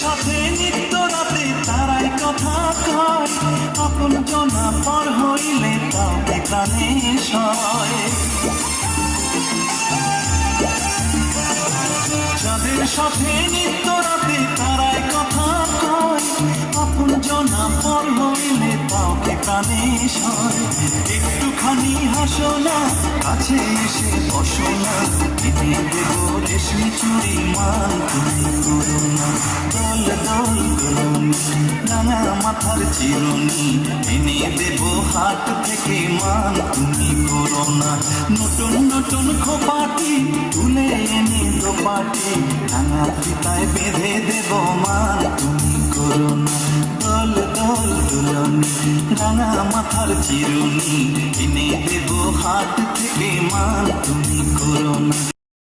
সাথে নিত্য রাতে তারাই কথা কয়, আপন জনা পর হইলে কাউকে প্রাণে সয়। যাদের সাথে নিত্য রাতে তারাই কথা কয়, আপন জনা পর হইলে কাউকে প্রাণে সয়। একটুখানি হাসো না, কাছে এসে বসো না, এনে দেব রেশমি চুরি মান তুমি করো না। দল দল দুলনি রাঙা মাথার চিরুনি, এনে দেব হাট থেকে মান তুমি করো না। নতুন নতুন খোপাটি তুলে এনে দোপাটি, রাঙা ফিতায় বেঁধে দেব মান তুমি করো না। দল দল দুলনি রাঙা মাথার চিরুনি, এনে দেব হাট থেকে মান তুমি করো না।